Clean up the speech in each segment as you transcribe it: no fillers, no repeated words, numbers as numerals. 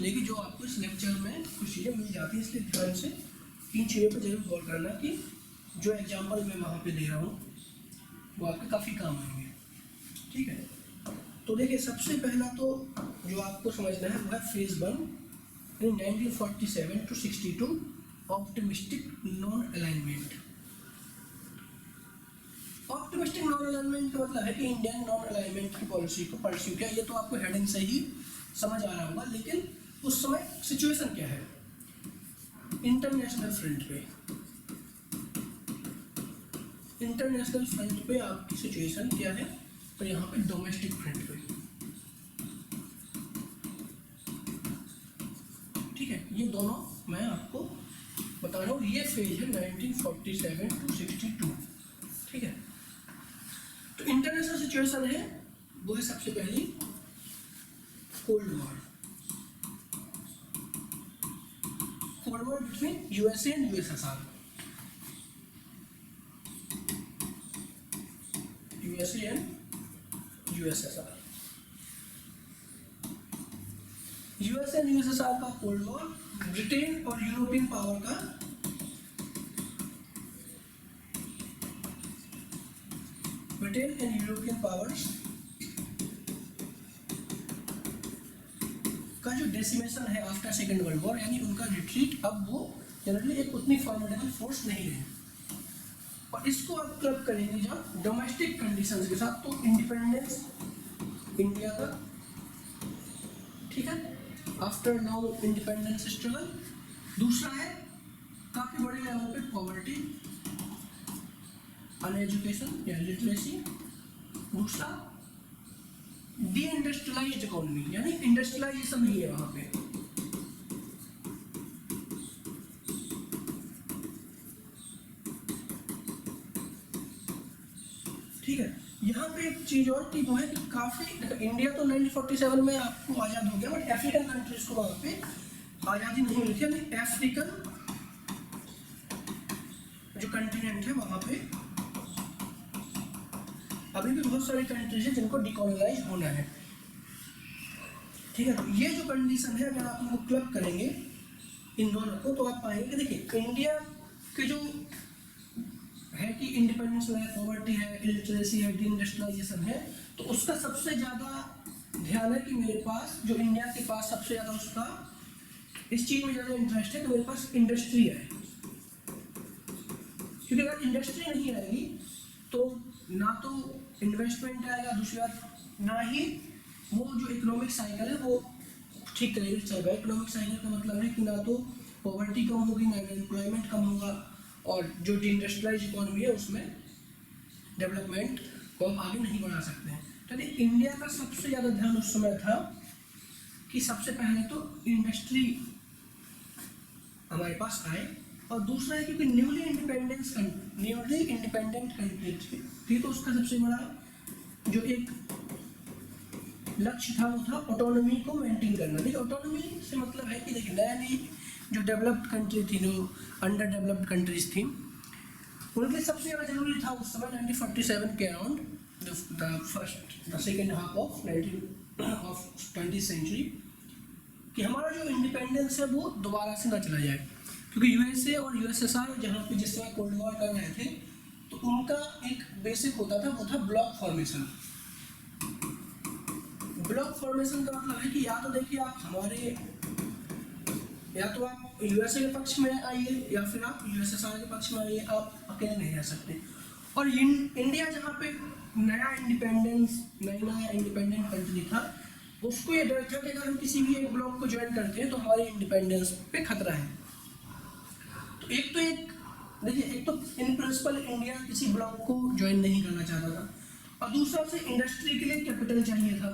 मिलेगी जो आपको इस लेक्चर में कुछ चीज़ें मिल जाती हैं, इसलिए ध्यान से इन चीज़ों पर जरूर गौर करना कि जो एग्जाम्पल मैं वहाँ पे दे रहा हूँ वो आपके काफ़ी काम आएंगे। ठीक है, तो देखिए सबसे पहला तो जो आपको समझना है वो है phase 1 in 1947 to 62 optimistic non alignment. Optimistic non alignment का मतलब है कि इंडियन नॉन अलाइनमेंट की पॉलिसी को परस्यू किया। ये तो आपको हेडिंग से ही समझ आ रहा होगा, लेकिन उस समय सिचुएशन क्या है इंटरनेशनल फ्रंट पे, इंटरनेशनल फ्रंट पे आपकी सिचुएशन क्या है, तो यहाँ पे डोमेस्टिक फ्रंट पे। ठीक है, ये दोनों मैं आपको बता रहा हूँ। ये फेज है 1947 to 62। ठीक है, तो इंटरनेशनल सिचुएशन है वो है सबसे पहली cold war, cold war between USA and USSR, USA and USSR, USA and USSR का कोल्ड वॉर, ब्रिटेन और यूरोपियन पावर का ब्रिटेन एंड यूरोपियन पावर्स का जो डेसिमेशन है आफ्टर सेकेंड वर्ल्ड वॉर, यानी उनका रिट्रीट, अब वो जनरली एक उतनी फॉर्मेडेबल फोर्स नहीं रहे। और इसको आप क्लब करेंगे जब डोमेस्टिक कंडीशंस के साथ, तो इंडिपेंडेंस इंडिया का, ठीक है, आफ्टर नाउ इंडिपेंडेंस स्ट्रगल। दूसरा है काफी बड़े लेवल पे पॉवर्टी, अनएजुकेशन या लिटरेसी। दूसरा डी इंडस्ट्रियलाइज्ड इकोनॉमी, यानी इंडस्ट्रियलाइजेशन नहीं है वहां पे। ठीक है, यहाँ पे एक चीज और की वो है कि काफी इंडिया तो 1947 में आपको आजाद हो गया, बट अफ्रीकन कंट्रीज को वहां पे आजादी नहीं मिली थी। यानी अफ्रीकन जो कंटिनेंट है वहां पे अभी भी बहुत सारी कंट्रीज है जिनको डिकोलोनाइज होना है। ठीक है, तो ये जो कंडीशन है अगर आप इनको क्लब करेंगे इन दोनों को, तो आप पाएंगे कि देखिए इंडिया के जो है कि इंडिपेंडेंस है, पॉवर्टी है, इलिटरेसी है, डी इंडस्ट्रियलाइजेशन है, तो उसका सबसे ज़्यादा ध्यान है कि मेरे पास जो इंडिया के पास सबसे ज़्यादा उसका इस चीज़ में ज़्यादा इंटरेस्ट है कि मेरे पास इंडस्ट्री है। क्योंकि अगर इंडस्ट्री नहीं आएगी तो ना तो इन्वेस्टमेंट आएगा, दूसरी बात ना ही वो जो इकोनॉमिक साइकिल है वो ठीक तरीके से चलेगा। इकोनॉमिक साइकिल का मतलब है कि ना तो पॉवर्टी कम होगी, ना एम्प्लॉयमेंट कम होगा, और जो इंडस्ट्रियलाइज इकोनॉमी है उसमें डेवलपमेंट को हम आगे नहीं बढ़ा सकते हैं। तो इंडिया का सबसे ज़्यादा ध्यान उस समय था कि सबसे पहले तो इंडस्ट्री हमारे पास आए, और दूसरा है क्योंकि न्यूली इंडिपेंडेंट कंट्री थी, तो उसका सबसे बड़ा जो एक लक्ष्य था वो था ऑटोनॉमी को मेंटेन करना। देखिए ऑटोनॉमी से मतलब है कि देखिए नई जो डेवलप्ड कंट्री थी, जो अंडर डेवलप्ड कंट्रीज थी, उनके लिए सबसे ज़्यादा जरूरी था उस समय 1947 के around the second half of 20th century कि हमारा जो इंडिपेंडेंस है वो दोबारा से ना चला जाए। क्योंकि यूएसए और यूएसएसआर जहाँ पे जिस समय कोल्ड वॉर कर रहे थे, तो उनका एक बेसिक होता था, वो था ब्लॉक फॉर्मेशन। ब्लॉक फॉर्मेशन का मतलब है कि या तो देखिए आप हमारे, या तो आप यूएसए के पक्ष में आइए या फिर आप यूएसएसआर के पक्ष में आइए, आप अकेले नहीं रह सकते। और इंडिया जहाँ पे नया इंडिपेंडेंट कंट्री था, उसको ये डर था कि अगर हम किसी भी एक ब्लॉक को ज्वाइन करते हैं तो हमारे इंडिपेंडेंस पे खतरा है। तो एक देखिए, एक तो इन प्रिंसिपल इंडिया किसी ब्लॉक को ज्वाइन नहीं करना चाहता था, और दूसरा से इंडस्ट्री के लिए कैपिटल चाहिए था।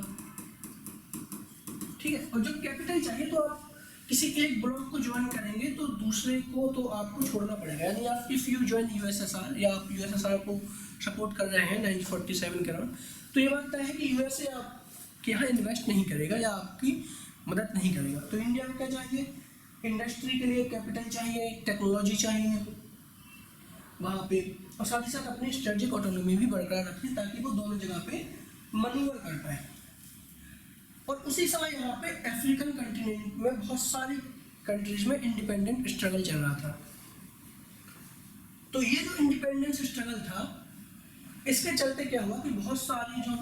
ठीक है, और जब कैपिटल चाहिए तो आप किसी एक ब्लॉक को ज्वाइन करेंगे तो दूसरे को तो आपको छोड़ना पड़ेगा। यानी आप इफ़ यू ज्वाइन यूएसएसआर या आप यूएसएसआर को सपोर्ट कर रहे हैं 1947 के अराउंड, तो ये बात तय है कि यूएसए आपके यहाँ इन्वेस्ट नहीं करेगा या आपकी मदद नहीं करेगा। तो इंडिया को क्या चाहिए, इंडस्ट्री के लिए कैपिटल चाहिए, टेक्नोलॉजी चाहिए वहाँ पे, और साथ ही साथ अपनी स्ट्रेटेजिक ऑटोनॉमी भी बरकरार रखें ताकि वो दोनों जगह पे मनूवर कर पाए। और उसी समय यहाँ पे अफ्रीकन कंटिनेंट में बहुत सारी कंट्रीज में इंडिपेंडेंट स्ट्रगल चल रहा था। तो ये जो इंडिपेंडेंस स्ट्रगल था, इसके चलते क्या हुआ कि बहुत सारी जो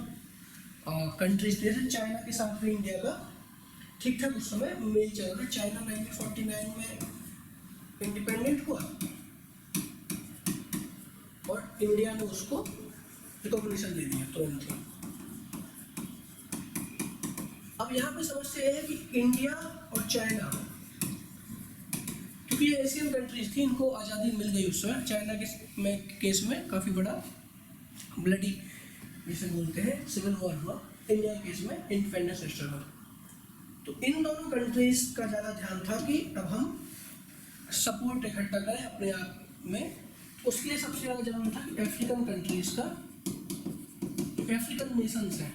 कंट्रीज थे, जैसे चाइना के साथ भी इंडिया का ठीक ठाक उस समय मेल चल रहा था। चाइना 1949 में इंडिपेंडेंट हुआ और इंडिया ने उसको रिकॉग्निशन दे दिया तुरंत ही। अब यहाँ पे समस्या है कि इंडिया और चाइना, क्योंकि ये एशियन कंट्रीज थी, इनको आज़ादी मिल गई उस समय। चाइना के केस में काफ़ी बड़ा ब्लडी जिसे बोलते हैं सिविल वॉर हुआ, इंडिया के केस में इंडिपेंडेंस स्ट्रगल। तो इन दोनों कंट्रीज का ज़्यादा ध्यान था कि अब हम सपोर्ट इकट्ठा करें अपने आप में। उसके लिए सबसे ज़्यादा जरूरी था कि अफ्रीकन कंट्रीज का, अफ्रीकन नेशंस हैं,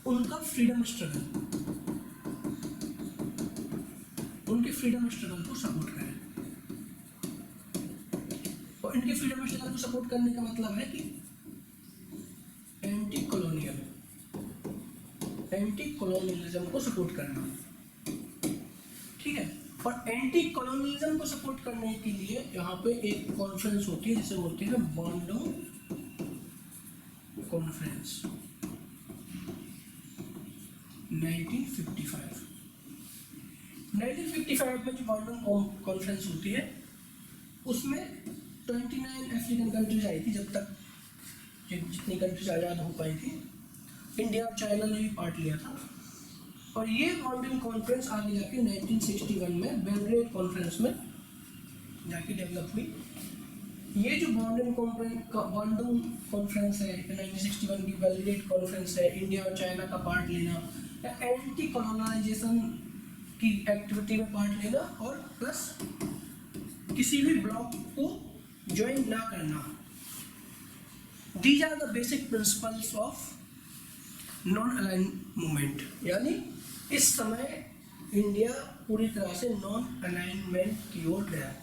उनका फ्रीडम स्ट्रगल, उनके फ्रीडम स्ट्रगल को सपोर्ट करें। और इनके फ्रीडम स्ट्रगल को सपोर्ट करने का मतलब है कि एंटी कॉलोनियलिज्म को सपोर्ट करना, ठीक है। और एंटी कॉलोनियलिज्म को सपोर्ट करने के लिए यहाँ पे एक कॉन्फ्रेंस होती है जिसे बोलते हैं बांडोंग कॉन्फ्रेंस 1955। 1955 में जो बांडोंग कॉन्फ्रेंस होती है उसमें 29 अफ्रीकन कंट्रीज आई थी, जब तक जितनी कंट्रीज आज़ाद हो पाई थी। इंडिया और चाइना ने भी पार्ट लिया था। और ये बांडोंग कॉन्फ्रेंस आगे जाके 1961 में बेलग्रेड कॉन्फ्रेंस में जाके डेवलप हुई। ये जो बांडोंग कॉन्फ्रेंस है 1961 की बेलग्रेड कॉन्फ्रेंस है, इंडिया और चाइना का पार्ट लेना या एंटी कॉलोनाइजेशन की एक्टिविटी में पार्ट लेना और प्लस किसी भी ब्लॉक को ज्वाइन ना करना, these are the basic principles of non align movement. यानी इस समय इंडिया पूरी तरह से नॉन अलाइनमेंट की ओर गया।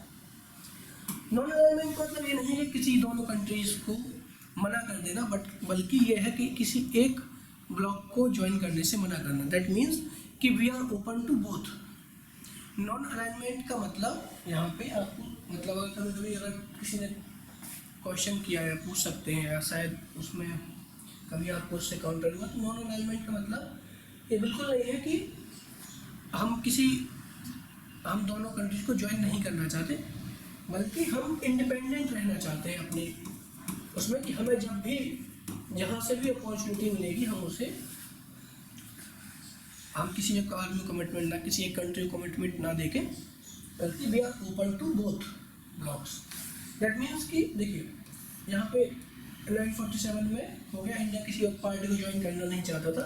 नॉन अलाइनमेंट का मतलब ये नहीं है किसी दोनों कंट्रीज को मना कर देना, बल्कि ये है कि किसी एक ब्लॉक को ज्वाइन करने से मना करना। दैट मीन्स कि we are open to both. Non alignment का मतलब यहाँ पे आपको मतलब कभी कभी अगर किसी ने क्वेश्चन किया है, पूछ सकते हैं, या शायद उसमें कभी आपको उससे काउंटर हुआ, तो नॉन अलाइनमेंट का मतलब ये बिल्कुल नहीं है कि हम दोनों कंट्रीज को ज्वाइन नहीं करना चाहते, बल्कि हम इंडिपेंडेंट रहना चाहते हैं अपने उसमें, कि हमें जब भी जहाँ से भी अपॉर्चुनिटी मिलेगी हम किसी एक आर्मी कमिटमेंट ना, किसी एक कंट्री को कमिटमेंट ना देके, बल्कि we are open to both blocks. That means कि देखिए यहाँ पे 1947 में हो गया, इंडिया किसी एक पार्टी को ज्वाइन करना नहीं चाहता था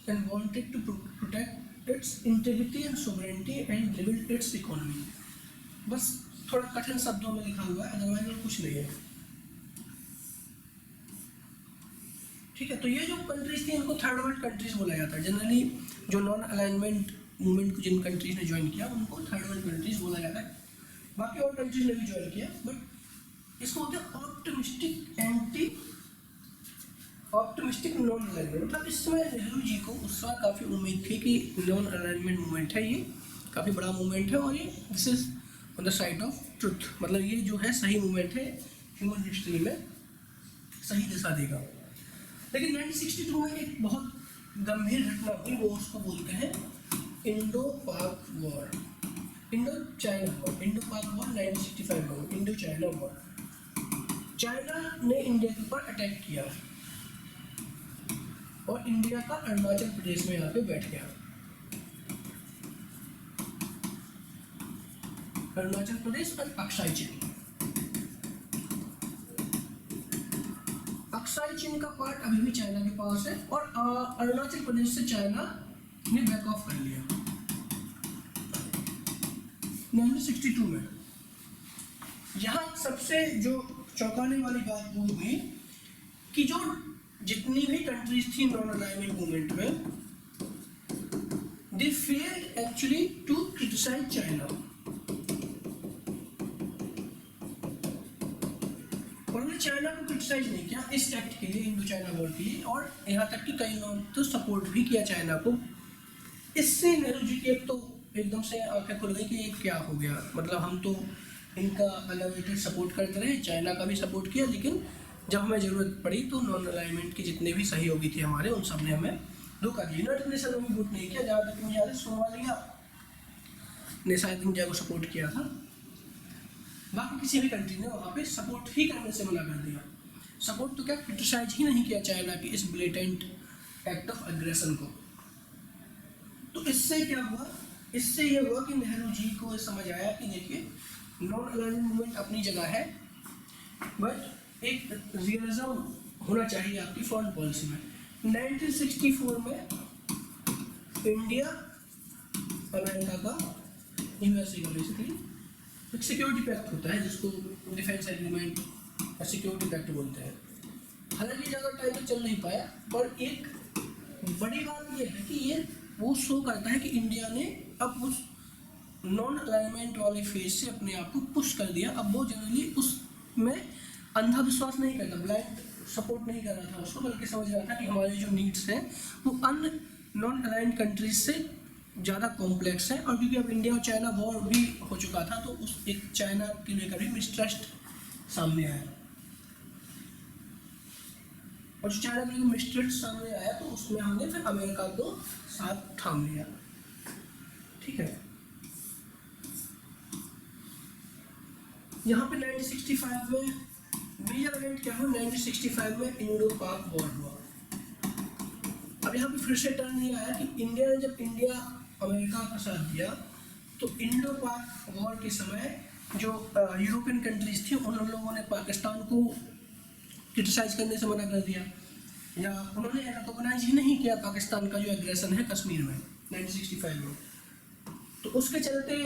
and wanted to protect its integrity and sovereignty and rebuild its economy. बस थोड़ा कठिन शब्दों में लिखा हुआ है, अदरवाइज कुछ नहीं है, ठीक है। तो ये जो कंट्रीज थी इनको थर्ड वर्ल्ड कंट्रीज बोला जाता है। जनरली जो नॉन अलाइनमेंट मूवमेंट को जिन कंट्रीज ने ज्वाइन किया उनको थर्ड वर्ल्ड कंट्रीज बोला जाता है। बाकी और कंट्रीज ने भी ज्वाइन किया, बट इसको बोलते हैं ऑप्टिमिस्टिक नॉन अलाइनमेंट। मतलब इस समय नेहरू जी को उस समय काफ़ी उम्मीद थी कि नॉन अलाइनमेंट मूवमेंट है, ये काफ़ी बड़ा मूवमेंट है और ये this is on the side of truth, मतलब ये जो है सही मूवमेंट है, ह्यूमन हिस्ट्री में सही दिशा देगा। लेकिन 1962 में एक बहुत गंभीर घटना हुई, वो उसको बोलते हैं इंडो पाक war, Indo China war. Indo पाक वॉर 1965 में, इंडो चाइना वॉर। चाइना ने इंडिया के ऊपर अटैक किया और इंडिया का अरुणाचल प्रदेश में यहाँ पे बैठ गया। अरुणाचल प्रदेश और अक्साई चीन। अक्साई चीन का पार्ट अभी भी चाइना के पास है और अरुणाचल प्रदेश से चाइना ने बैक ऑफ कर लिया 1962 में। यहाँ सबसे जो चौंकाने वाली बात वो हुई कि जो जितनी भी कंट्रीज थी नॉन अलाइनमेंट मूवमेंट में, they failed actually to criticise China. उन्होंने उन्होंने चाइना को क्रिटिसाइज नहीं किया इस एक्ट के लिए, इंडो चाइना वॉर के लिए, और यहाँ तक कि कई लोगों ने तो सपोर्ट भी किया चाइना को। इससे नेहरू जी की एक तो एकदम से आंखें खुल गई कि ये क्या हो गया, मतलब हम तो इनका अनलिमिटेड सपोर्ट करते रहे, चाइना का भी सपोर्ट किया, लेकिन जब हमें ज़रूरत पड़ी तो नॉन अलाइनमेंट के जितने भी सहयोगी थे हमारे, उन सब ने हमें धोखा दिया। यूनाइटेड नेशन में भी वोट नहीं किया, जहाँ तक मुझे याद है सोमालिया ने शायद इंडिया को सपोर्ट किया था, बाकी किसी भी कंट्री ने वहाँ पे सपोर्ट ही करने से मना कर दिया। सपोर्ट तो क्या, क्रिटिसाइज ही नहीं किया चाइना की इस ब्लेटेंट एक्ट ऑफ एग्रेशन को। तो इससे क्या हुआ, इससे ये हुआ कि नेहरू जी को समझ आया कि देखिए नॉन अलाइनमेंट मूवमेंट अपनी जगह है, बट एक रियलिज्म होना चाहिए आपकी फॉरेन पॉलिसी में। 1964 में इंडिया अमेरिका का, यूएसए का बेसिकली एक सिक्योरिटी पैक्ट होता है जिसको डिफेंस एग्रीमेंट और सिक्योरिटी पैक्ट बोलते हैं। हालांकि ज़्यादा टाइम तक चल नहीं पाया, पर एक बड़ी बात यह है कि ये वो शो करता है कि इंडिया ने अब उस नॉन अलाइनमेंट वाले फेज से अपने आप को पुश कर दिया। अब वो जनरली उसमें अंधा विश्वास नहीं करता, ब्लाइंड सपोर्ट नहीं कर रहा था उसको, बल्कि समझ रहा था कि हमारी जो नीड्स हैं वो अन्य नॉन अलाइंड कंट्रीज से ज़्यादा कॉम्प्लेक्स है। और क्योंकि अब इंडिया और चाइना वॉर भी हो चुका था, तो उस एक चाइना के लेकर भी मिसट्रस्ट सामने आया, और जो चाइना के लिए मिसट्रस्ट सामने आया तो उसमें हमने फिर अमेरिका को साथ थाम लिया। ठीक है, यहाँ पे 1965 में मेजर इवेंट क्या हुआ, 1965 में इंडो पाक वॉर हुआ। अब यहाँ पे फिर से टर्न ये आया कि इंडिया ने जब इंडिया अमेरिका का साथ दिया तो इंडो पाक वॉर के समय जो यूरोपियन कंट्रीज थी उन लोगों ने पाकिस्तान को क्रिटिसाइज करने से मना कर दिया, या उन्होंने रिकॉग्नाइज ही नहीं किया पाकिस्तान का जो एग्रेशन है कश्मीर में 1965 में। तो उसके चलते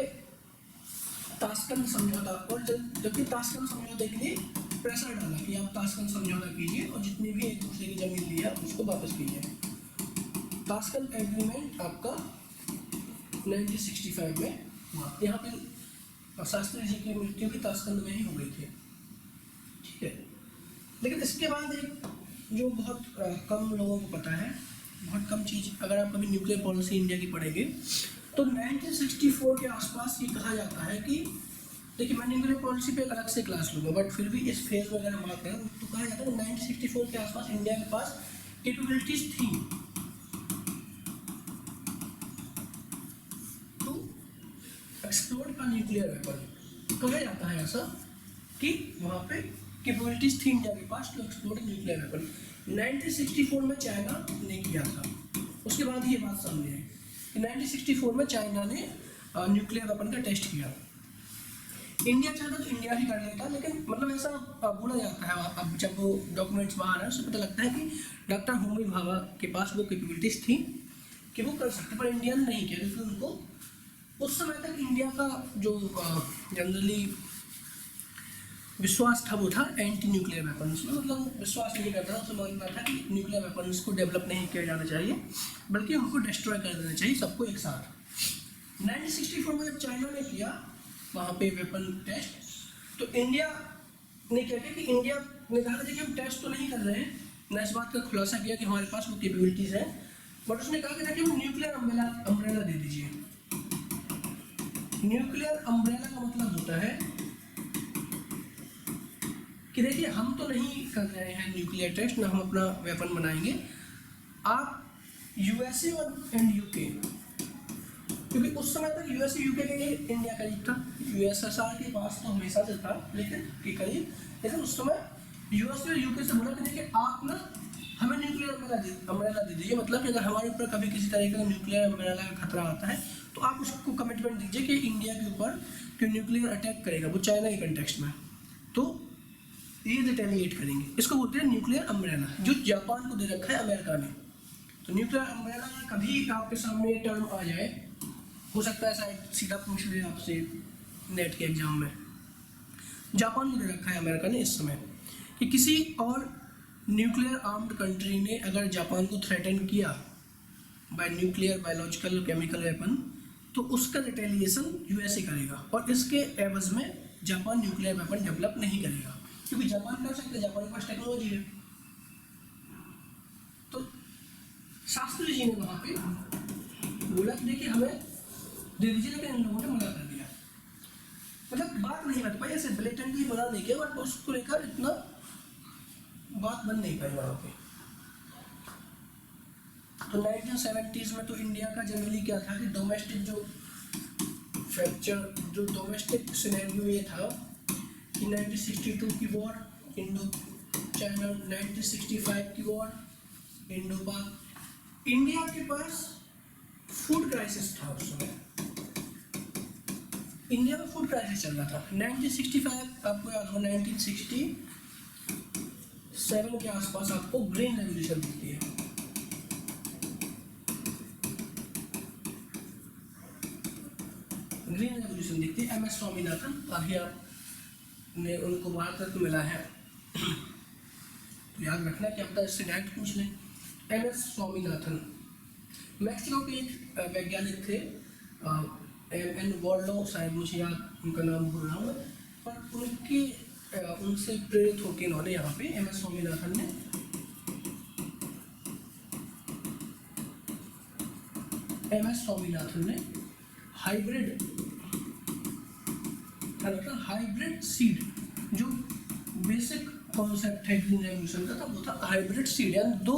ताशकंद समझौता, और जबकि ताशकंद समझौते के लिए प्रेशर डाला कि आप ताशकंद समझौता कीजिए और जितनी भी एक दूसरे की जमीन ली है उसको वापस कीजिए। ताशकंद एग्रीमेंट आपका 1965 में हुआ। यहाँ पे शास्त्री जी की मृत्यु भी ताशकंद में ही हो गई थी। ठीक है, लेकिन इसके बाद एक जो बहुत कम लोगों को पता है, बहुत कम चीज़, अगर आप कभी न्यूक्लियर पॉलिसी इंडिया की पढ़ेंगे तो 1964 के आसपास ये कहा जाता है कि, देखिए मैं न्यूक्लियर पॉलिसी पे अलग से क्लास लूँगा, बट फिर भी इस फेज में अगर हम बात करें तो कहा जाता है 1964 के आसपास इंडिया के पास कैपेबिलिटीज थी टू एक्सप्लोर का न्यूक्लियर वेपन। कहा जाता है ऐसा कि वहाँ पे कैपेबिलिटीज थी इंडिया के पास टू एक्सप्लोर न्यूक्लियर वेपन। 1964 में चाइना ने किया था, उसके बाद ये बात सामने आई कि 1964 में चाइना ने न्यूक्लियर वेपन का टेस्ट किया। इंडिया चाहता तो इंडिया ही कर लेता, लेकिन मतलब ऐसा बोला जाता है, अब जब वो डॉक्यूमेंट्स बाहर है उससे पता लगता है कि डॉक्टर होमी भाभा के पास वो कैपेबिलिटीज थी कि वो कर सकते, पर इंडिया ने नहीं किया, क्योंकि उनको उस समय तक इंडिया का जो जनरली विश्वास था वो था एंटी न्यूक्लियर वेपन्स में, मतलब विश्वास नहीं करता था, उसे मानता था कि न्यूक्लियर वेपन्स को डेवलप नहीं किया जाना चाहिए, बल्कि उनको डिस्ट्रॉय कर देना चाहिए सबको एक साथ। 1964 में जब चाइना ने किया वहाँ पे वेपन टेस्ट, तो इंडिया ने क्या किया कि इंडिया ने कहा देखिए हम टेस्ट तो नहीं कर रहे हैं, न इस बात का खुलासा किया कि हमारे पास वो कैपेबिलिटीज़ है, बट उसने कहा कि देखिए हम न्यूक्लियर अम्ब्रेला दे दीजिए। न्यूक्लियर अम्ब्रेला का मतलब होता है कि देखिए हम तो नहीं कर रहे हैं न्यूक्लियर टेस्ट, ना हम अपना वेपन बनाएंगे, आप यूएसए और यूके, क्योंकि उस समय तक यूएसए यूके के लिए इंडिया करीब था, यूएसएसआर के पास तो हमेशा से था लेकिन के करीब, लेकिन उस समय यूएसए और यूके से बोला कि देखिए आप ना हमें न्यूक्लियर अम्ब्रेला दे दीजिए, मतलब कि अगर हमारे ऊपर कभी किसी तरह का न्यूक्लियर अम्ब्रेला का खतरा आता है तो आप उसको कमिटमेंट दीजिए कि इंडिया के ऊपर जो न्यूक्लियर अटैक करेगा वो चाइना के कंटेक्स्ट में, तो ये रिटेलिएट करेंगे। इसको बोलते हैं न्यूक्लियर अम्ब्रेला, जो जापान को दे रखा है अमेरिका ने। तो न्यूक्लियर अम्ब्रेला कभी आपके सामने ये टर्म आ जाए, हो सकता है शायद सीधा पूछ ले आपसे नेट के एग्जाम में, जापान को दे रखा है अमेरिका ने इस समय कि किसी और न्यूक्लियर आर्म्ड कंट्री ने अगर जापान को थ्रेटन किया bye nuclear biological chemical weapon, तो उसका रिटेलिएशन यूएसए करेगा, और इसके एवज में जापान न्यूक्लियर वेपन डेवलप नहीं करेगा। क्योंकि जापान कर सकते, जापान के पास टेक्नोलॉजी है। तो शास्त्री जी ने वहाँ पे बोला कि देखिए हमें दे दीजिए, लेकिन इन लोगों ने मना कर दिया। मतलब बात नहीं बन पाई, ऐसे ब्लेटेंटली मना नहीं किया, बट उसको लेकर इतना बात बन नहीं पाई वहाँ पे। तो 1970s में तो इंडिया का जनरली क्या था कि डोमेस्टिक जो फ्रैक्चर, जो डोमेस्टिक सिनेरियो ये था कि 1962 की वॉर इंडो चाइना, 1965 की वॉर इंडो पाक, इंडिया के पास फूड क्राइसिस था उस समय, इंडिया में फूड क्राइसिस चल रहा था। 1965 आपको याद होगा, 1967 के आसपास आपको ग्रीन रेवोल्यूशन दिखती है। ग्रीन रेवोल्यूशन दिखती है, MS स्वामीनाथन, अभी आपने उनको भारत रत्न मिला है तो याद रखना कि आपका इससे डायरेक्ट पूछ लें। MS स्वामीनाथन मैक्सिको के एक वैज्ञानिक थे, MN वॉर्लो, शायद मुझे याद उनका नाम भूल रहा हूँ, पर उनसे प्रेरित होकर इन्होंने यहाँ पे MS स्वामीनाथन ने हाइब्रिड सीड, जो बेसिक कॉन्सेप्ट है ग्रीन रेवोल्यूशन का था वो था हाइब्रिड सीड, यानी दो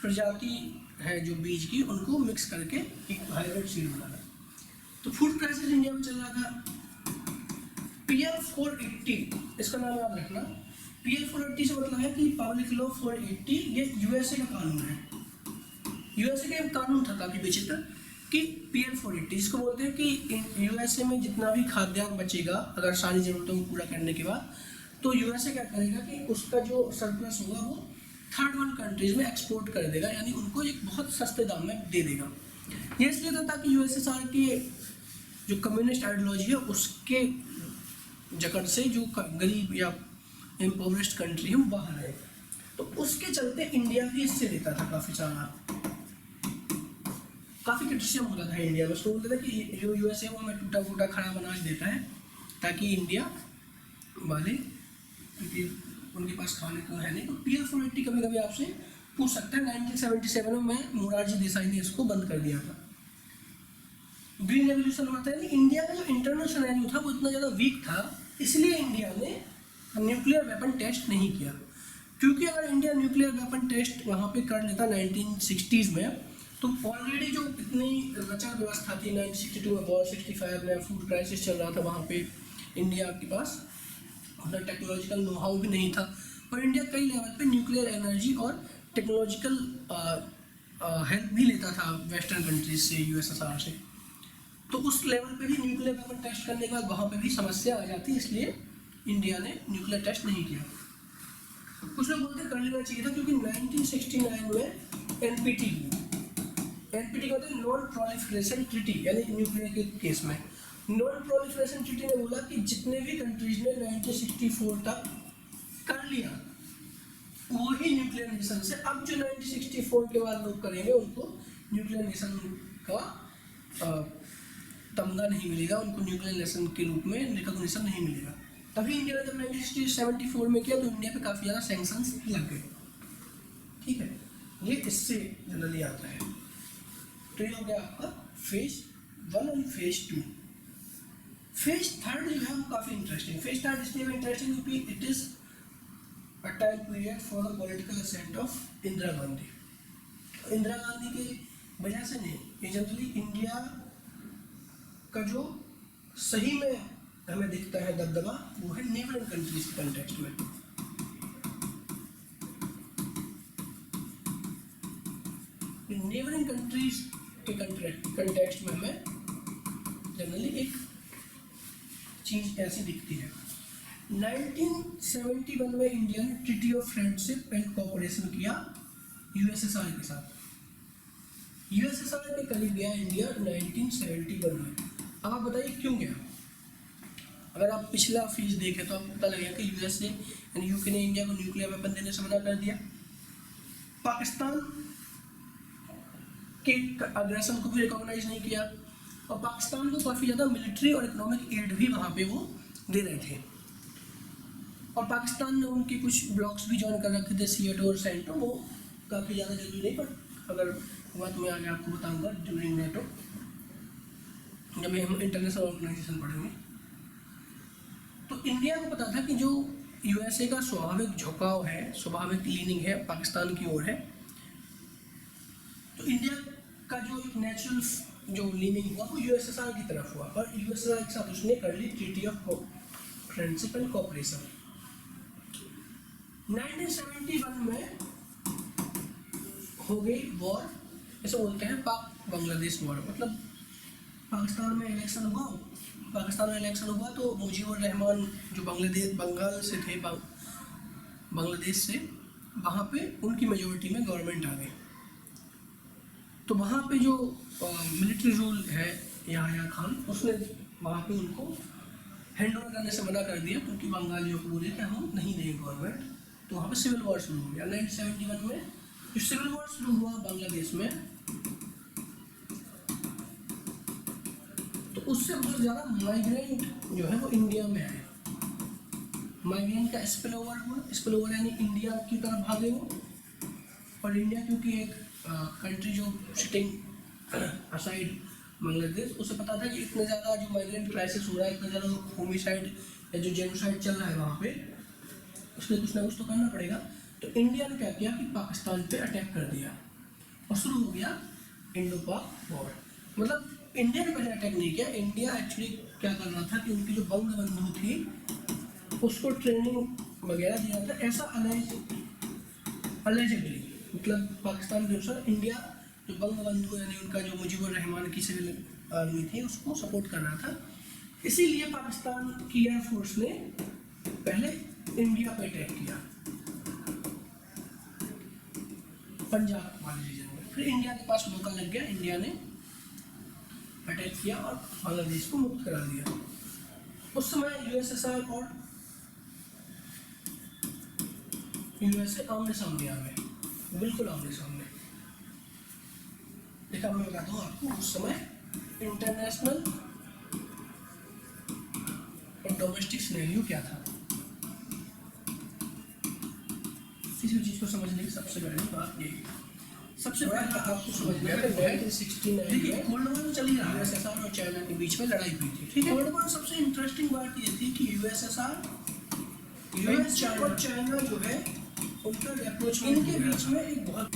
प्रजाति है जो बीज की, उनको मिक्स करके एक हाइब्रिड सीड बनाना। तो फूड क्राइसिस इंडिया में चल रहा था। PL 480 इसका नाम याद रखना। PL 480 से मतलब है कि पब्लिक लॉ 480, ये USA का कानून है। USA का एक कानून था काफी विचित्र कि PL 480 इसको बोलते हैं कि USA में जितना भी खाद्यान्न बचेगा, अगर सारी जरूरतों को पूरा करने के बाद, तो USA क्या करेगा कि उसका जो सरप्लस होगा वो थर्ड वर्ल्ड कंट्रीज में एक्सपोर्ट कर देगा, यानी उनको एक बहुत सस्ते दाम में दे देगा। ये इसलिए था ताकि USSR की जो कम्युनिस्ट आइडियोलॉजी है उसके जकड़ से जो गरीब या इम्पोवरिश्ड कंट्री है वो बाहर रहे। तो उसके चलते इंडिया भी इससे लेता था काफ़ी क्रिटिसिज्म होता था इंडिया में। उसको बोलते थे कि जो USA है वो हमें टूटा फूटा खड़ा बना देता है ताकि इंडिया वाले, क्योंकि उनके पास खाने को है नहीं। तो PL 480 कभी कभी आपसे पूछ सकते हैं। 1977 में मोरारजी देसाई ने इसको बंद कर दिया था। ग्रीन रेवोल्यूशन हुआ था, यानी इंडिया का जो इंटरनल सिनेरियो था वो इतना ज़्यादा वीक था, इसलिए इंडिया ने न्यूक्लियर वेपन टेस्ट नहीं किया। क्योंकि अगर इंडिया न्यूक्लियर वेपन टेस्ट वहाँ पे कर लेता 1960s में, तो ऑलरेडी जो इतनी रचा व्यवस्था थी, 1962 में वॉर, 65 में फूड क्राइसिस चल रहा था, वहाँ पे इंडिया के पास उतना टेक्नोलॉजिकल नो हाउ भी नहीं था, और इंडिया कई लेवल पे न्यूक्लियर एनर्जी और टेक्नोलॉजिकल हेल्प भी लेता था वेस्टर्न कंट्रीज से, USSR से। तो उस लेवल पे भी न्यूक्लियर वेपन टेस्ट करने के बाद वहाँ पे भी समस्या आ जाती, इसलिए इंडिया ने न्यूक्लियर टेस्ट नहीं किया। कुछ लोग बोलते कर लेना चाहिए था, क्योंकि 1969 में NPT का होता है नॉन प्रोलिफरेशन ट्रीटी, यानी न्यूक्लियर के केस में नॉन प्रोलिफरेशन ट्रीटी ने बोला कि जितने भी कंट्रीज ने 1964 तक कर लिया वही न्यूक्लियर नेशन से, अब जो 1964 के बाद लोग करेंगे उनको न्यूक्लियर नेशन का तमगा नहीं मिलेगा, उनको न्यूक्लियर नेशन के रूप में रिकॉग्निशन नहीं मिलेगा। तभी इंडिया ने जब 1974 में किया तो इंडिया पे काफ़ी ज़्यादा सैंक्शंस लग गए। ठीक है, ये इससे जनरली आता है। तो ये हो गया आपका फेज 1 और फेज 2। फेज 3 जो है वो काफ़ी इंटरेस्टिंग। फेज 3 इसलिए इंटरेस्टिंग क्योंकि it is a time period for the political ascent of Indira Gandhi. Indira Gandhi की वजह से नहीं, ये जनरली इंडिया का जो सही में हमें दिखता है दबदबा वो है नेबरिंग कंट्रीज के कंटेक्स्ट में। नेबरिंग कंट्रीज के कंटेक्स्ट में हमें जनरली एक चीज ऐसी दिखती है। 1971 में इंडिया ने treaty of friendship and cooperation किया USSR के साथ। USSR के करीब गया इंडिया 1971 में। अब आप बताइए क्यों गया? अगर आप पिछला फेज देखें तो आपको पता लगेगा कि USA यानी UK ने इंडिया को न्यूक्लियर वेपन देने से मना कर दिया, पाकिस्तान के अग्रेशन को भी रिकॉग्नाइज नहीं किया, और पाकिस्तान को काफ़ी ज़्यादा मिलिट्री और इकोनॉमिक एड भी वहाँ पे वो दे रहे थे। और पाकिस्तान ने उनके कुछ ब्लॉक्स भी ज्वाइन कर रखे थे, सिएटो और सेंटो, वो काफ़ी ज़्यादा जरूरी नहीं, पर अगर हुआ तो मैं आगे आपको बताऊंगा ड्यूरिंग नेटो, जब हम इंटरनेशनल ऑर्गेनाइजेशन पढ़ेंगे। तो इंडिया को पता था कि जो यूएसए का स्वाभाविक झुकाव है, स्वाभाविक लीनिंग है पाकिस्तान की ओर है, तो इंडिया का जो एक नेचुरल जो लीनिंग हुआ वो यूएसएसआर की तरफ हुआ, और यूएसएसआर के साथ उसने कर ली treaty of friendship and cooperation. 1971 में हो गई वॉर, इसे बोलते हैं पाक बांग्लादेश वॉर। मतलब पाकिस्तान में इलेक्शन हुआ तो मुजीबुर रहमान जो बंगाल से थे, बांग्लादेश से, वहाँ पे उनकी मेजोरिटी में गवर्नमेंट आ गई। तो वहाँ पे जो मिलिट्री रूल है याह्या खान, उसने वहाँ पे उनको हैंड ओवर करने से मना कर दिया, क्योंकि बंगालियों को बोले कि हम नहीं देंगे गवर्नमेंट। तो वहाँ पे सिविल वॉर शुरू हो गया 1971 में। जो सिविल वॉर शुरू हुआ बांग्लादेश में, तो उससे बहुत ज़्यादा माइग्रेंट जो है वो इंडिया में आए। माइग्रेंट का स्पिल ओवर यानी इंडिया की तरफ भागे वो, और इंडिया क्योंकि एक कंट्री जो सिटिंग असाइड बांग्लादेश, उसे पता था कि इतने ज़्यादा जो माइग्रेंट क्राइसिस हो रहा है, इतना ज़्यादा होमिसाइड या जो जेनोसाइड चल रहा है वहाँ पे, उसलिए कुछ ना कुछ तो करना पड़ेगा। तो इंडिया ने क्या किया कि पाकिस्तान पे अटैक कर दिया, और शुरू हो गया इंडो पाक वॉर। मतलब इंडिया ने पहले अटैक नहीं किया, इंडिया एक्चुअली क्या कर रहा था कि उनकी जो बंग बंधु थी उसको ट्रेनिंग वगैरह दिया था, ऐसा अलेजिबली, मतलब पाकिस्तान के अनुसार इंडिया जो बंग बंधु यानी उनका जो मुजीबुर रहमान की सिविल आर्मी थी उसको सपोर्ट कर रहा था। इसीलिए पाकिस्तान की एयरफोर्स ने पहले इंडिया पे अटैक किया पंजाब वाले रीजन में। फिर इंडिया के पास मौका लग गया, इंडिया ने अटैक किया और बांग्लादेश को मुक्त करा दिया। उस समय यूएसएसआर और यूएसए आमने सामने आ गए, बिल्कुल आमने सामने। देखा, मैं बताता हूँ आपको उस समय इंटरनेशनल और डोमेस्टिक सिनेरियो क्या था। किसी भी चीज़ को समझने की सबसे पहली बात यही, सबसे पहले आपको समझना है 1969 देखिए कोल्ड वॉर चल ही रहा है, यूएसएसआर और चाइना के बीच में लड़ाई हुई थी, ठीक है। कोल्ड वॉर सबसे इंटरेस्टिंग बात ये थी कि यूएसएसआर और चाइना जो है उनका अप्रोच, इनके बीच में एक बहुत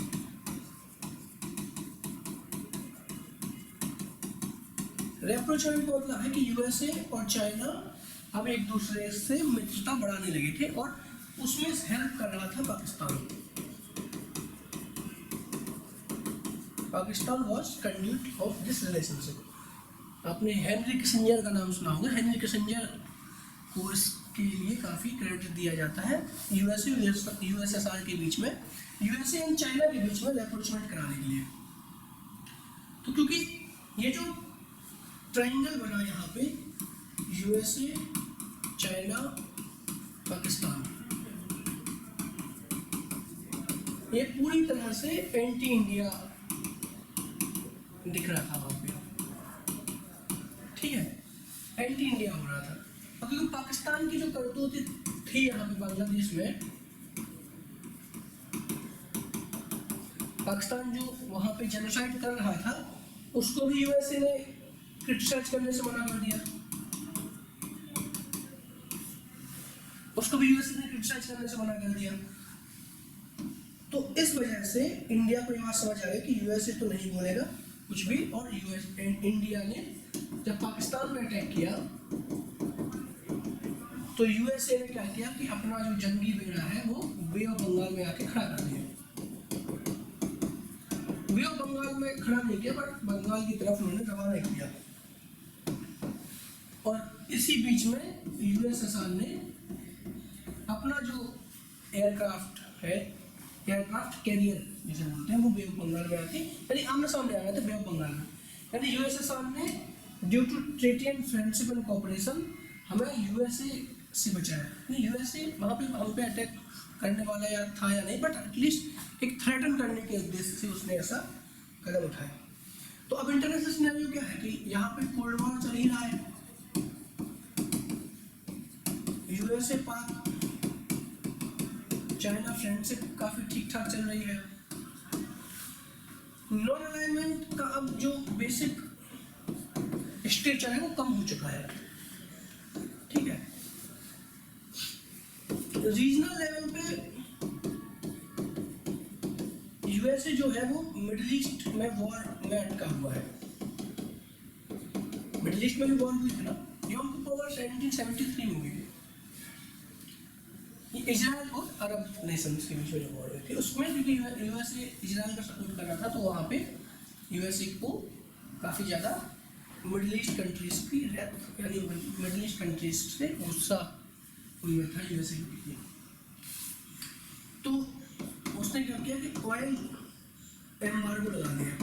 रेप्रोचमेंट का मतलब है कि यूएसए और चाइना अब एक दूसरे से मित्रता बढ़ाने लगे थे, और उसमें हेल्प कर रहा था Pakistan. Pakistan was conduit of this relationship. आपने हेनरी किसिंजर का नाम सुना होगा, हेनरी किसिंजर को इसके लिए काफ़ी क्रेडिट दिया जाता है। यूएसएसआर के बीच में, यूएसए एंड चाइना के बीच में रेप्रोचमेंट कराने के लिए। तो क्योंकि ये जो ट्रायंगल बना यहाँ पे, यूएसए, चाइना, पाकिस्तान, ये पूरी तरह से एंटी इंडिया दिख रहा था वहाँ पे, ठीक है, एंटी इंडिया हो रहा था। और क्योंकि पाकिस्तान की जो करतूत थी यहाँ पे बांग्लादेश में, पाकिस्तान जो वहाँ पे जेनोसाइड कर रहा था, उसको भी यूएसए ने क्रिटिसाइज करने से मना कर दिया, उसको भी यूएसए ने क्रिटिसाइज करने से मना कर दिया। तो इस वजह से इंडिया को ये बात समझ आ गई कि यूएसए तो नहीं बोलेगा कुछ भी, और इंडिया ने जब पाकिस्तान में अटैक किया तो यूएसए ने क्या किया कि अपना जो जंगी बेड़ा है वो बे ऑफ बंगाल में आके खड़ा कर दिया। बे ऑफ बंगाल में खड़ा नहीं किया, बट बंगाल की तरफ उन्होंने रवाना किया। और इसी बीच में यूएसएसआर ने अपना जो एयरक्राफ्ट है, एयरक्राफ्ट कैरियर जिसे बोलते हैं, वो बे ऑफ बंगाल में आके यानी आमने सामने आ गए थे बे ऑफ बंगाल में। यानी यूएसएसआर ने due to treaty and friendship and cooperation हमें यूएसए से बचाया। नहीं, यूएसए वहाँ पे हम पे अटैक करने वाला या था या नहीं, बट एटलीस्ट एक थ्रेटन करने के उद्देश्य से उसने ऐसा कदम उठाया। तो अब इंटरनेशनल सिनेरियो क्या है कि यहाँ पे कोल्ड वॉर चल ही रहा है, यूएसए पाक फ्रेंडशिप काफ़ी ठीक ठाक चल रही है। नॉन अलाइनमेंट का अब जो बेसिक स्ट्रक्चर है वो कम हो चुका है, ठीक है। रीजनल लेवल पे यूएसए जो है वो मिडिल ईस्ट में वॉर में अटका हुआ है। मिडिल ईस्ट में भी वॉर हुई थी ना, यम अक्टूबर 1773 में हुई थी। इजराइल और अरब नेशंस के बीच में जो वॉर हुई थी उसमें क्योंकि यूएसए इजराइल का सपोर्ट कर रहा था, तो वहाँ पे यूएसए को काफ़ी ज़्यादा मिडिल ईस्ट कंट्रीज की यानी मिडिल ईस्ट कंट्रीज से गुस्सा हुआ था यूएसए के लिए। तो उसने क्या किया कि ऑयल एम्बार्गो लगा दिया।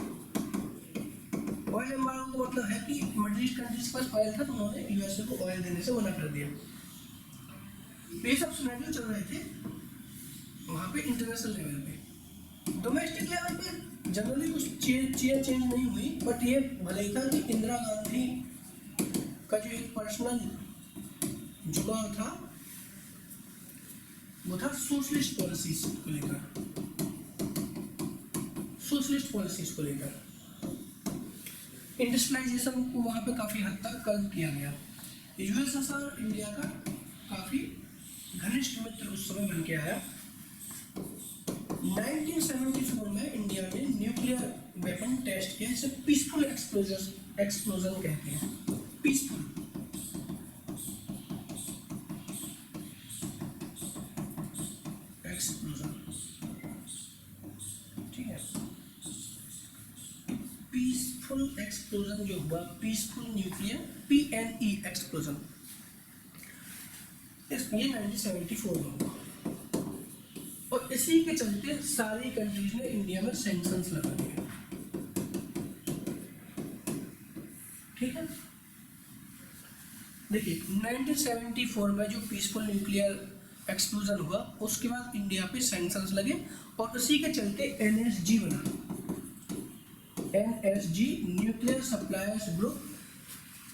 ऑयल एम्बार्गो का मतलब है कि मिडिल ईस्ट कंट्रीज के पास ऑयल था, तो उन्होंने यूएसए को ऑयल देने से मना कर दिया। ये सब सिनेरियो चल रहे थे वहाँ पे इंटरनेशनल लेवल पे। डोमेस्टिक लेवल पे जनरली कुछ चीज़ें चेंज नहीं हुई, बट ये भले ही था कि इंदिरा गांधी का जो एक पर्सनल झुकाव था वो था सोशलिस्ट पॉलिसीज को लेकर, सोशलिस्ट पॉलिसीज को लेकर। इंडस्ट्रियलाइजेशन को वहाँ पे काफ़ी हद तक कर्व किया गया। यूएसएसआर इंडिया का काफ़ी घनिष्ठ मित्र उस समय बन के आया। 1974 में इंडिया ने न्यूक्लियर वेपन टेस्ट किया, जिसे पीसफुल एक्सप्लोजन कहते हैं। पीसफुल एक्सप्लोजन, ठीक है। पीसफुल एक्सप्लोजन जो हुआ, पीसफुल न्यूक्लियर PNE एक्सप्लोजन, ये 1974 में हुआ। और इसी के चलते सारी कंट्रीज ने इंडिया में सैंक्शंस लगा दिए, ठीक है। देखिए 1974 में जो पीसफुल न्यूक्लियर एक्सप्लोजन हुआ, उसके बाद इंडिया पे सैंक्शंस लगे और उसी के चलते NSG बना। NSG nuclear suppliers group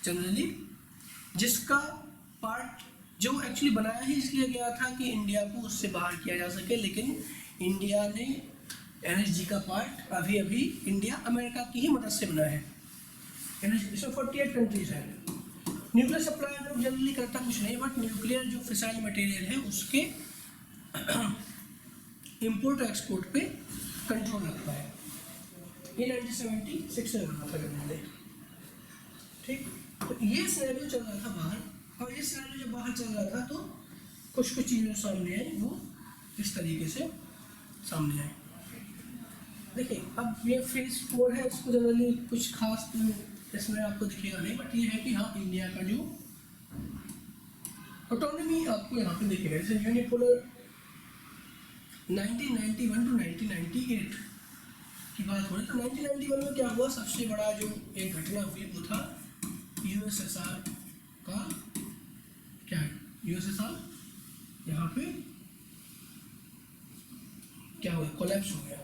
generally, जिसका पार्ट जो एक्चुअली बनाया ही इसलिए गया था कि इंडिया को उससे बाहर किया जा सके, लेकिन इंडिया ने NSG का पार्ट अभी अभी इंडिया अमेरिका की ही मदद से बना है। इसमें 48 कंट्रीज हैं। न्यूक्लियर सप्लाई ग्रुप जनरली करता कुछ नहीं, बट न्यूक्लियर जो फिसाइल मटेरियल है उसके इंपोर्ट एक्सपोर्ट पे कंट्रोल रखता है। ये 1976 में बना था जनरली, ठीक। तो ये सिनेरियो चल रहा था बाहर, और ये सिनेरियो जब बाहर चल रहा था तो कुछ चीज़ें सामने आई, वो इस तरीके से सामने आई। देखिए अब ये फेज 4 है, इसको जनरली कुछ खास इसमें आपको दिखेगा नहीं, बट ये है कि हाँ इंडिया का जो ऑटोनॉमी आपको यहाँ पे दिखेगा। जैसे यूनिपोलर 1991 to 1998 की बात हो रही, तो 1991 में क्या हुआ, सबसे बड़ा जो एक घटना हुई वो था यूएसएसआर का, क्या है यूएसएसआर यहाँ पे क्या हुआ, कोलैप्स हो गया,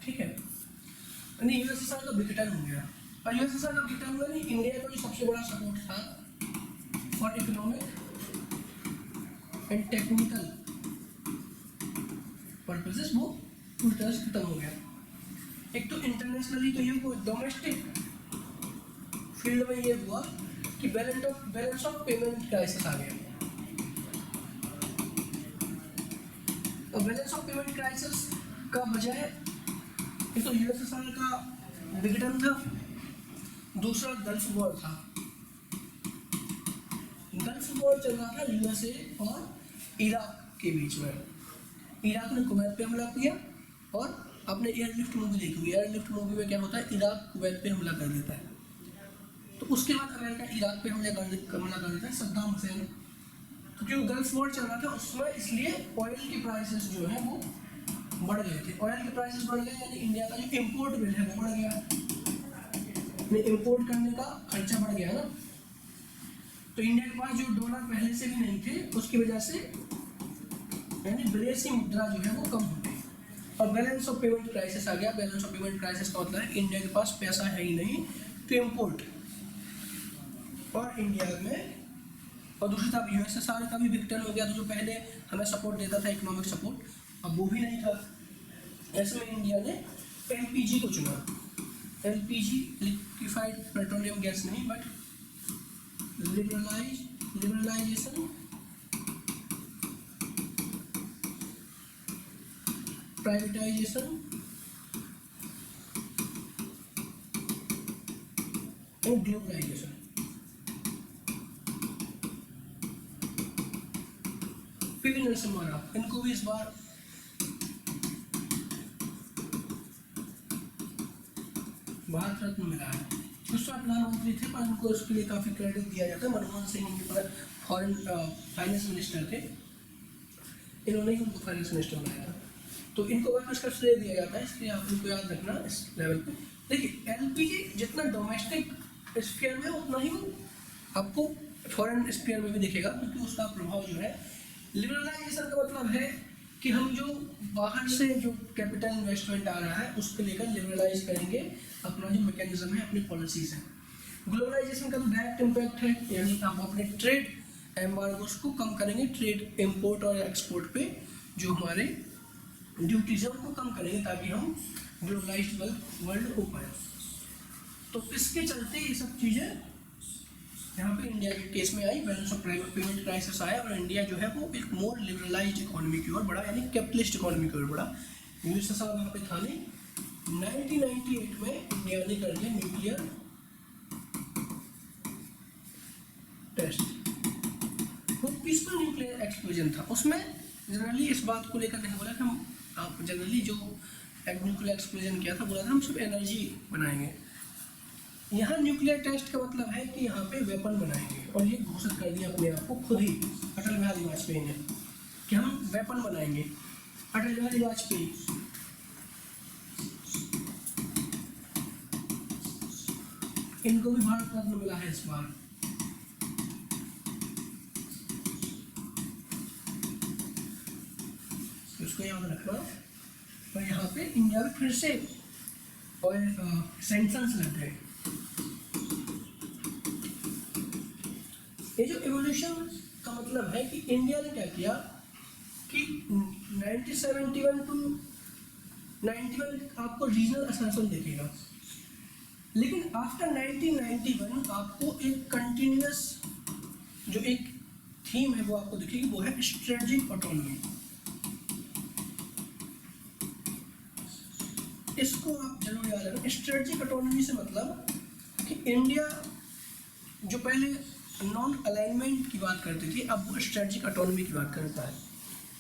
ठीक है। यानी यूएसएसआर का विघटन हो गया। और यूएसएसआर का विघटन हुआ नहीं, इंडिया का जो सबसे बड़ा सपोर्ट था for economic and technical purposes, वो पूरी तरह से खत्म हो गया। एक तो इंटरनेशनली तो ये कोई डोमेस्टिक फील्ड में ये हुआ कि बैलेंस ऑफ पेमेंट क्राइसिस आ गया। तो बैलेंस ऑफ पेमेंट क्राइसिस का बजाय एक तो यूएसएसआर का विघटन था, दूसरा गल्फ वॉर था। गल्फ वॉर चल रहा था यूएसए और इराक के बीच में। इराक ने कुवैत पे हमला किया, और आपने एयरलिफ्ट मूवी देखी हुई, एयरलिफ्ट मूवी में क्या होता है, इराक कुवैत पे हमला कर देता है। तो उसके बाद अमेरिका इराक पे हमला कर देता है, सद्दाम हुसैन। तो जो गल्फ वॉर चल रहा था उसमें इसलिए ऑयल की प्राइसेस जो है वो बढ़ गए थे। ऑयल के प्राइसेस बढ़ गए यानी इंडिया का जो इम्पोर्ट बिल है वो बढ़ गया, इम्पोर्ट करने का खर्चा बढ़ गया ना। तो इंडिया के पास जो डॉलर पहले से भी नहीं थे, उसकी वजह से यानी विदेशी मुद्रा जो है वो कम हो गई, और बैलेंस ऑफ पेमेंट क्राइसिस आ गया। बैलेंस ऑफ पेमेंट क्राइसिस का मतलब है इंडिया के पास पैसा है ही नहीं तो इम्पोर्ट, और इंडिया में और दूसरी तरफ यूएसएसआर का भी विघटन हो गया, तो जो पहले हमें सपोर्ट देता था इकोनॉमिक सपोर्ट, अब वो भी नहीं था। ऐसे में इंडिया ने एलपीजी को चुना। एलपीजी लिक्विफाइड पेट्रोलियम गैस नहीं, but liberalisation, privatisation and globalisation. PV Narasimha Rao, इनको भी इस बार भारत रत्न मिला है। उस समय प्रधानमंत्री थे, पर उनको उसके लिए काफ़ी क्रेडिट दिया जाता है। मनमोहन सिंह इनके पर फॉरेन फाइनेंस मिनिस्टर थे, इन्होंने ही उनको फाइनेंस मिनिस्टर बनाया था, तो इनको वर्क इसका श्रेय दिया जाता है, इसलिए आप इनको याद रखना इस लेवल पे। देखिए एलपीजी जितना डोमेस्टिक स्फीयर में उतना ही आपको फॉरेन स्फीयर में भी दिखेगा, क्योंकि उसका प्रभाव जो है, लिबरलाइजेशन का मतलब है कि हम जो बाहर से जो कैपिटल इन्वेस्टमेंट आ रहा है उसको लेकर लिबरलाइज करेंगे अपना जो मैकेनिज्म है, अपनी पॉलिसीज हैं। ग्लोबलाइजेशन का तो डायरेक्ट इम्पैक्ट है, यानी आप अपने ट्रेड एम्बार्गोस को कम करेंगे, ट्रेड इंपोर्ट और एक्सपोर्ट पे जो हमारे ड्यूटीज है उनको कम करेंगे, ताकि हम ग्लोबलाइज्ड वर्ल्ड हो पाए। तो इसके चलते ये सब चीज़ें यहाँ पे इंडिया के केस में आई, balance of private payment crisis आया, और इंडिया जो है वो एक मोर लिबरलाइज्ड इकोनॉमी की ओर बढ़ा, यानी कैपिटलिस्ट इकोनॉमी की ओर बढ़ा। यूएसएसआर वहाँ पे था नहीं। 1998 में इंडिया ने कर दिया न्यूक्लियर टेस्ट, वो पीसफुल न्यूक्लियर एक्सप्लोजन था। उसमें जनरली इस बात को लेकर नहीं बोला कि हम जनरली जो न्यूक्लियर एक्सप्लोजन किया था, बोला था हम सिर्फ एनर्जी बनाएंगे। यहाँ न्यूक्लियर टेस्ट का मतलब है कि यहाँ पे वेपन बनाएंगे, और ये घोषित कर दिया अपने आप को खुद ही अटल बिहारी वाजपेयी ने कि हम वेपन बनाएंगे। अटल बिहारी वाजपेयी इनको भी भारत रत्न मिला है इस बार। इसको याद रखना। और यहाँ पे इंडिया में फिर से ऑयल सैंक्शंस लग गए। ये जो एवोल्यूशन का मतलब है कि इंडिया ने क्या किया कि 1971 टू 91 आपको रीजनल असर्शन दिखेगा, लेकिन आफ्टर 1991 आपको एक कंटिन्यूअस जो एक थीम है वो आपको दिखेगी, वो है स्ट्रेटेजिक ऑटोनॉमी। इसको आप जरूर याद रखें। स्ट्रेटेजिक ऑटोनॉमी से मतलब कि इंडिया जो पहले नॉन अलाइनमेंट की बात करती थी, अब वो स्ट्रेटेजिक ऑटोनॉमी की बात करता है।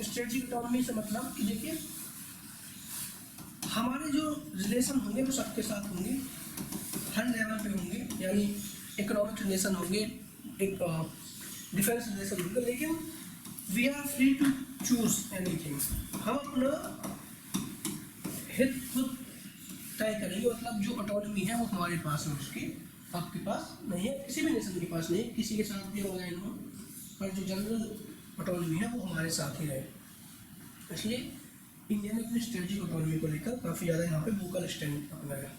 स्ट्रेटेजिक ऑटोनॉमी से मतलब कि देखिए हमारे जो रिलेशन होंगे वो सबके साथ होंगे, हर लेवल पे होंगे, यानी इकोनॉमिक रिलेशन होंगे, एक डिफेंस रिलेशन होंगे, लेकिन we are free to choose anything. हम अपना हित खुद तय करेंगे, मतलब जो ऑटोनॉमी है वो हमारे पास है, उसकी आपके पास नहीं है, किसी भी नेशन के पास नहीं, किसी के साथ भी ऑनलाइन हो, पर जो जनरल ऑटोनॉमी है वो हमारे साथ ही रहे। इसलिए इंडिया ने अपनी स्ट्रेटेजिक ऑटोनॉमी को लेकर काफ़ी ज़्यादा यहाँ पे वोकल स्टैंड अपनाया।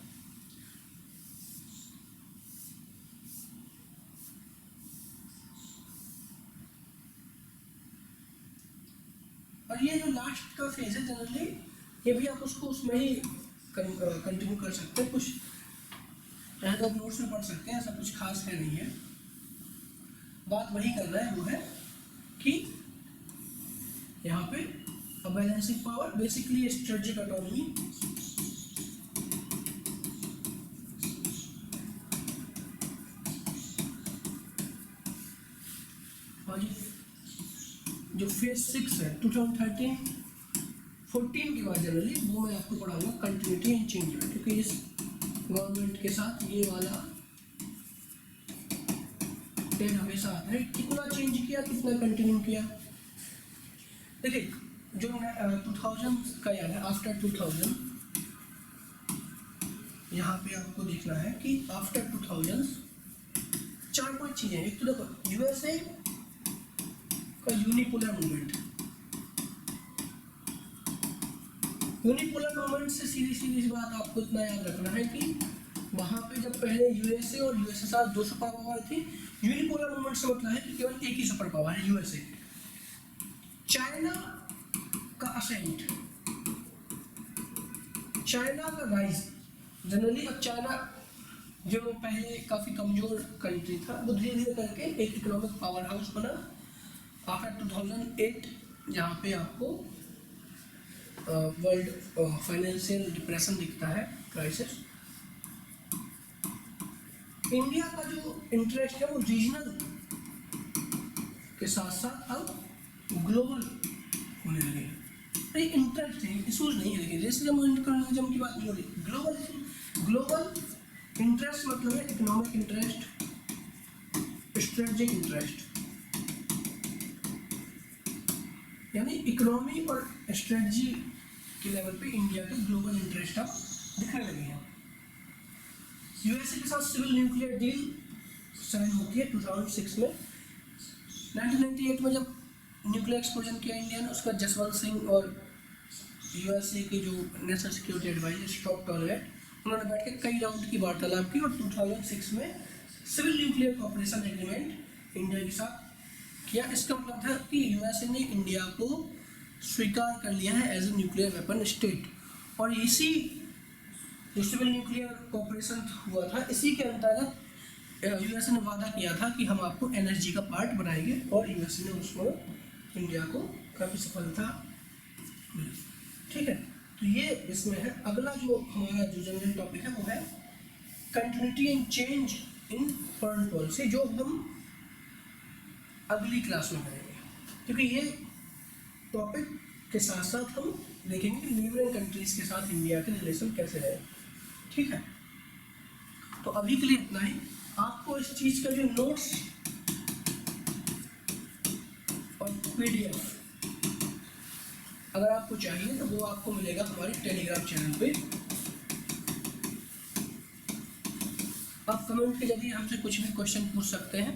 और ये जो लास्ट का फेज है जनरली ये भी आप उसको उसमें ही कंटिन्यू कर सकते हैं, कुछ चाहे तो आप नोट्स में पढ़ सकते हैं, ऐसा कुछ खास है नहीं है। बात वही कर रहा है, वो है कि यहाँ पे balancing power, basically strategic autonomy, और जो फेज 6 है 2013-14 के बाद जनरली वो मैं आपको पढ़ाऊंगा कंटिन्यूटी एंड चेंज, क्योंकि इस गवर्नमेंट के साथ ये वाला टेन हमेशा आता है। कितना चेंज किया, कितना कंटिन्यू किया। देखिए जो 2000 का याद है, आफ्टर 2000 यहाँ पे आपको देखना है कि आफ्टर 2000 4-5 चीज़ें। एक तो देखो यूएसए का यूनिपोलर मूवमेंट, यूनिपोलर मूवमेंट से सीधी सीधी बात आपको इतना याद रखना है कि वहाँ पे जब पहले यूएसए और यूएसएसआर दो सुपर पावर थी। यूनिपोलर मूवमेंट से मतलब है कि केवल एक ही सुपर पावर है, यूएसए। चाइना का असेंट, चाइना का राइज जनरली। अब चाइना जो पहले काफ़ी कमज़ोर कंट्री था, वो धीरे धीरे करके एक इकोनॉमिक पावर हाउस बना आफ्टर 2008, जहाँ पे आपको वर्ल्ड फाइनेंशियल डिप्रेशन दिखता है, क्राइसिस। इंडिया का जो इंटरेस्ट है वो रीजनल के साथ साथ अब ग्लोबल होने लगे। ये इंटरेस्ट है, इशूज नहीं है, लेकिन रेसिज्म और इंटरनेशनलिज्म की बात नहीं हो रही। ग्लोबल इंटरेस्ट मतलब है इकोनॉमिक इंटरेस्ट, स्ट्रेटेजिक इंटरेस्ट, यानी इकोनॉमी और स्ट्रेटजी के लेवल पे इंडिया के ग्लोबल इंटरेस्ट अब दिखने लगे हैं। यूएसए के साथ सिविल न्यूक्लियर डील साइन होती है 2006 में। 1998 में जब न्यूक्लियर एक्सप्लोजन किया इंडिया ने, उसका जसवंत सिंह और यूएसए के जो national security advisor Strobe Talbott, उन्होंने बैठ के कई राउंड की वार्तालाप की और 2006 में civil nuclear cooperation agreement India के साथ किया। इसका मतलब था कि यूएसए ने इंडिया को स्वीकार कर लिया है as a nuclear weapon state. और इसी जो सिविल न्यूक्लियर कॉपरेशन हुआ था, इसी के अंतर्गत यूएसए ने वादा किया था कि हम आपको एनर्जी का पार्ट बनाएंगे, और यूएसए ने उसमें इंडिया को काफ़ी सफलता मिली। ठीक है, तो ये इसमें है। अगला जो हमारा जो जनरल टॉपिक है वो है continuity and change in foreign policy, जो हम अगली क्लास में करेंगे, क्योंकि ये टॉपिक के साथ साथ हम देखेंगे कि नेबरिंग कंट्रीज के साथ इंडिया के रिलेशन कैसे रहे। ठीक है, तो अभी के लिए इतना ही। आपको इस चीज़ का जो नोट्स और पीडीएफ अगर आपको चाहिए तो वो आपको मिलेगा हमारे टेलीग्राम चैनल पे। आप कमेंट के जरिए हमसे कुछ भी क्वेश्चन पूछ सकते हैं,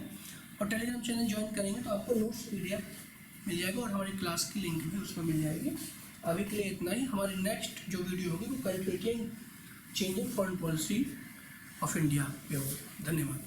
और टेलीग्राम चैनल ज्वाइन करेंगे तो आपको नोट्स पीडीएफ मिल जाएगा, और हमारी क्लास की लिंक भी उसमें मिल जाएगी। अभी के लिए इतना ही। हमारी नेक्स्ट जो वीडियो होगी वो continuity and change in foreign policy of India पे होगी। धन्यवाद।